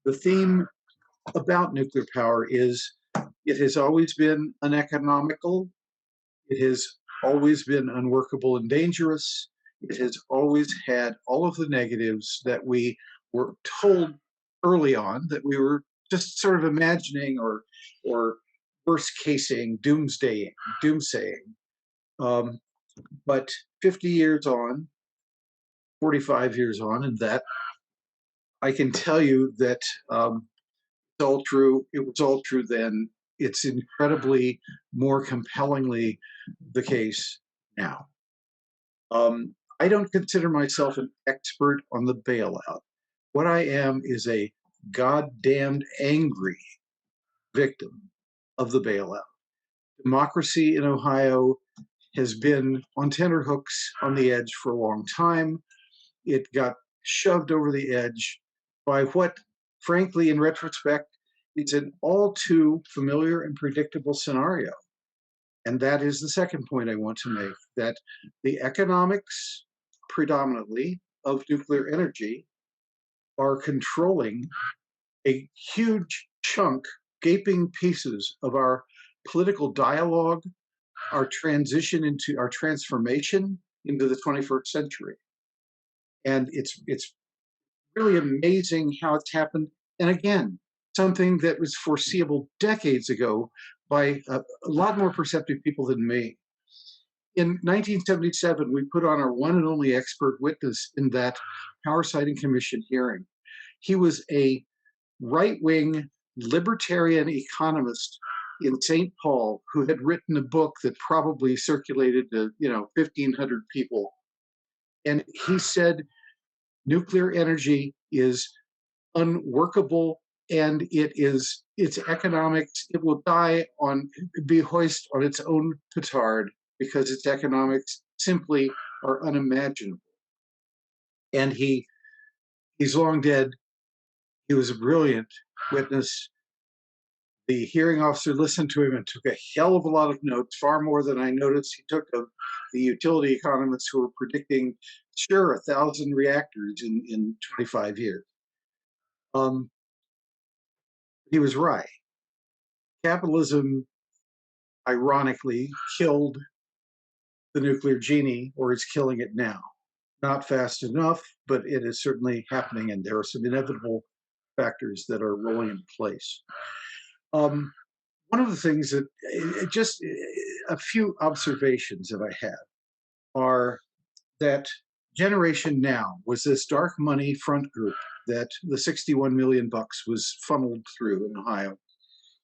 The theme about nuclear power is it has always been uneconomical, it has always been unworkable and dangerous, it has always had all of the negatives that we were told early on that we were just sort of imagining or worst casing, doomsaying. Um, but 50 years on, 45 years on, and that I can tell you that it's all true. It was all true then. It's incredibly more compellingly the case now. I don't consider myself an expert on the bailout. What I am is a goddamned angry victim of the bailout. Democracy in Ohio has been on tenterhooks on the edge for a long time. It got shoved over the edge by what, frankly, in retrospect, it's an all too familiar and predictable scenario. And that is the second point I want to make, that the economics predominantly of nuclear energy are controlling a huge chunk, gaping pieces of our political dialogue, our transformation into the 21st century. And it's really amazing how it's happened. And again, something that was foreseeable decades ago by a lot more perceptive people than me. In 1977, we put on our one and only expert witness in that Power Siting Commission hearing. He was a right-wing libertarian economist in St. Paul who had written a book that probably circulated to 1,500 people. And he said, nuclear energy is unworkable and its economics, it will be hoist on its own petard because its economics simply are unimaginable. And he's long dead. He was a brilliant witness. The hearing officer listened to him and took a hell of a lot of notes, far more than I noticed he took of the utility economists who were predicting, sure, 1,000 reactors in 25 years. He was right. Capitalism, ironically, killed the nuclear genie, or is killing it now. Not fast enough, but it is certainly happening, and there are some inevitable factors that are rolling into place. One of the things that, just a few observations that I had are that Generation Now was this dark money front group that the 61 million bucks was funneled through in Ohio.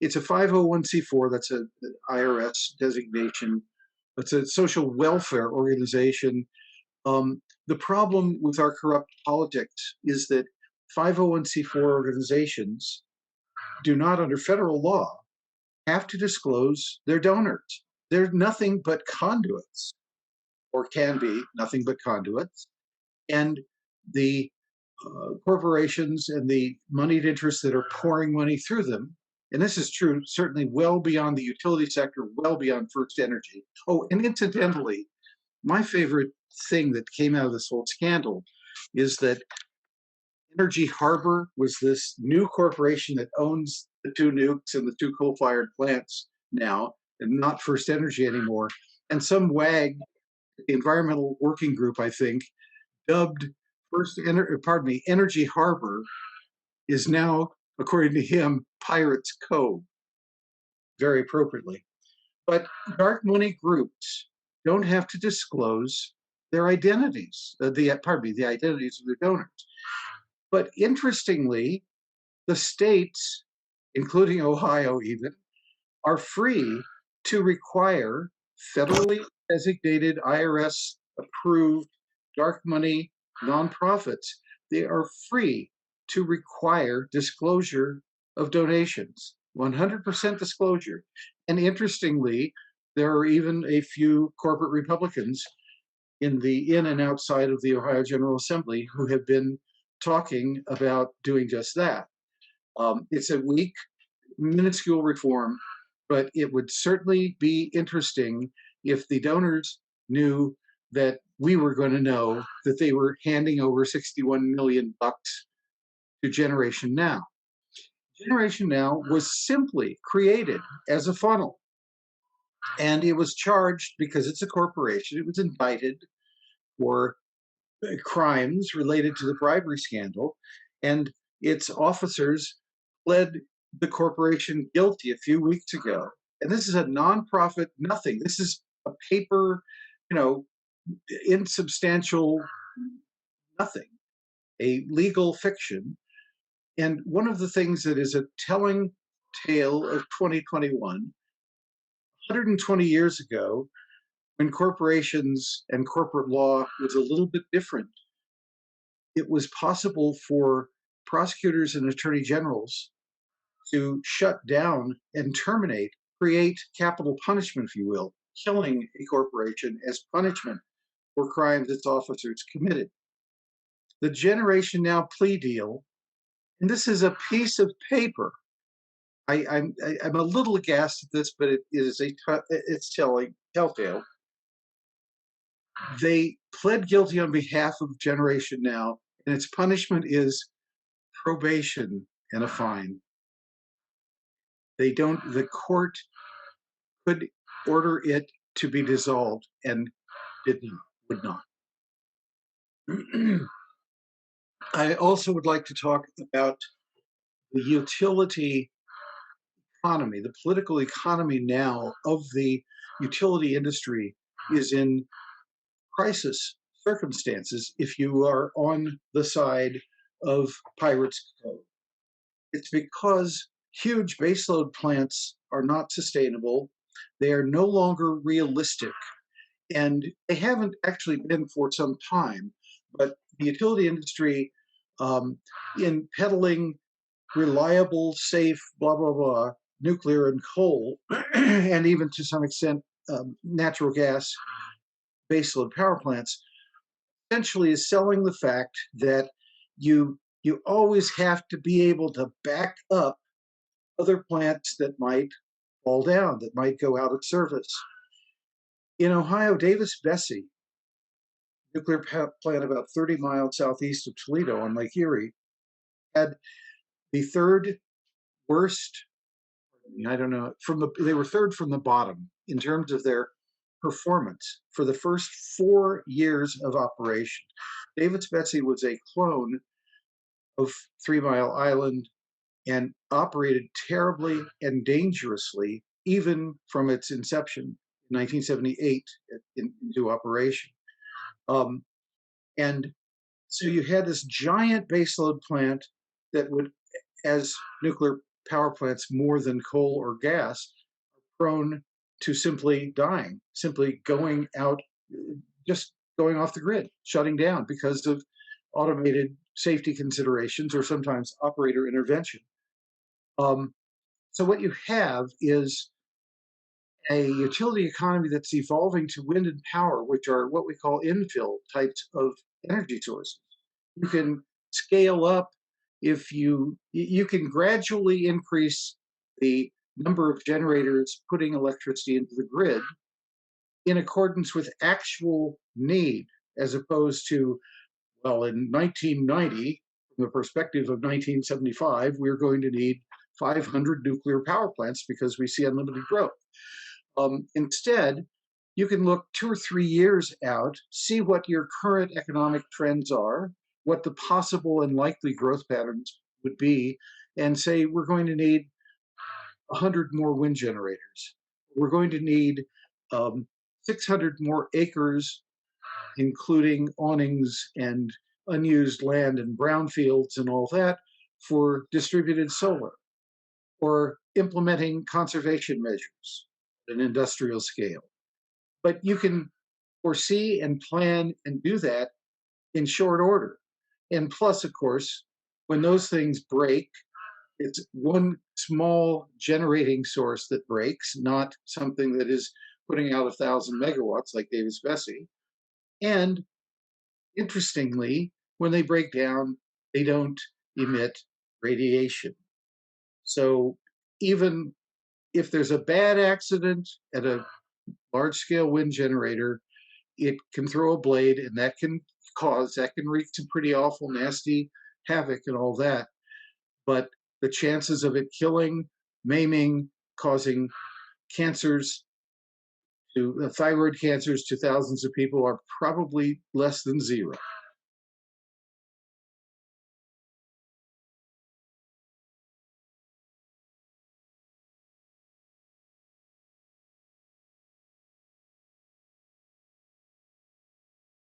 It's a 501c4, that's an IRS designation. It's a social welfare organization. The problem with our corrupt politics is that 501c4 organizations do not, under federal law, have to disclose their donors. They're nothing but conduits, or can be nothing but conduits. And the corporations and the moneyed interests that are pouring money through them, and this is true certainly well beyond the utility sector, well beyond First Energy. Oh, and incidentally, my favorite thing that came out of this whole scandal is that Energy Harbor was this new corporation that owns the two nukes and the two coal-fired plants now, and not First Energy anymore. And some wag, the Environmental Working Group, I think, dubbed Energy Harbor is now, according to him, Pirates Cove, very appropriately. But dark money groups don't have to disclose their identities, the identities of their donors. But interestingly, the states, including Ohio even, are free to require federally designated IRS-approved dark money nonprofits. They are free to require disclosure of donations, 100% disclosure. And interestingly, there are even a few corporate Republicans in and outside of the Ohio General Assembly who have been talking about doing just that. It's a weak, minuscule reform, but it would certainly be interesting if the donors knew that we were going to know that they were handing over 61 million bucks to Generation Now. Generation Now was simply created as a funnel. And it was charged because it's a corporation. It was indicted for crimes related to the bribery scandal. And its officers pled the corporation guilty a few weeks ago. And this is a nonprofit, nothing. This is a paper, you know, insubstantial nothing, a legal fiction. And one of the things that is a telling tale of 2021, 120 years ago, when corporations and corporate law was a little bit different, it was possible for prosecutors and attorney generals to shut down and terminate, create capital punishment, if you will, killing a corporation as punishment for crimes its officers committed. The Generation Now plea deal, and this is a piece of paper. I'm a little aghast at this, but it's telltale. They pled guilty on behalf of Generation Now, and its punishment is probation and a fine. The court could order it to be dissolved and would not. I also would like to talk about the utility economy, the political economy now of the utility industry is in crisis circumstances if you are on the side of Pirates Cove. It's because huge baseload plants are not sustainable. They are no longer realistic. And they haven't actually been for some time. But the utility industry, in peddling reliable, safe, blah, blah, blah, nuclear and coal, and even to some extent natural gas baseload power plants, essentially is selling the fact that you always have to be able to back up other plants that might fall down, that might go out of service. In Ohio, Davis-Besse, nuclear plant about 30 miles southeast of Toledo on Lake Erie, had the third worst, I don't know, they were third from the bottom in terms of their performance for the first 4 years of operation. Davis-Besse was a clone of 3 Mile Island and operated terribly and dangerously, even from its inception in 1978 into operation. And so you had this giant baseload plant that would, as nuclear power plants more than coal or gas, are prone to simply dying, simply going out, just going off the grid, shutting down because of automated safety considerations or sometimes operator intervention. So what you have is a utility economy that's evolving to wind and power, which are what we call infill types of energy sources. You can scale up if you can gradually increase the number of generators putting electricity into the grid in accordance with actual need, as opposed to, well, in 1990, from the perspective of 1975, we're going to need 500 nuclear power plants because we see unlimited growth. Instead, you can look 2 or 3 years out, see what your current economic trends are, what the possible and likely growth patterns would be, and say we're going to need 100 more wind generators. We're going to need 600 more acres, including awnings and unused land and brownfields and all that, for distributed solar, or implementing conservation measures at an industrial scale. But you can foresee and plan and do that in short order. And plus, of course, when those things break, it's one small generating source that breaks, not something that is putting out 1,000 megawatts like Davis-Besse. And interestingly, when they break down, they don't emit radiation. So even if there's a bad accident at a large-scale wind generator, it can throw a blade, and that can wreak some pretty awful, nasty havoc and all that. But the chances of it killing, maiming, causing cancers to thyroid cancers to thousands of people are probably less than zero.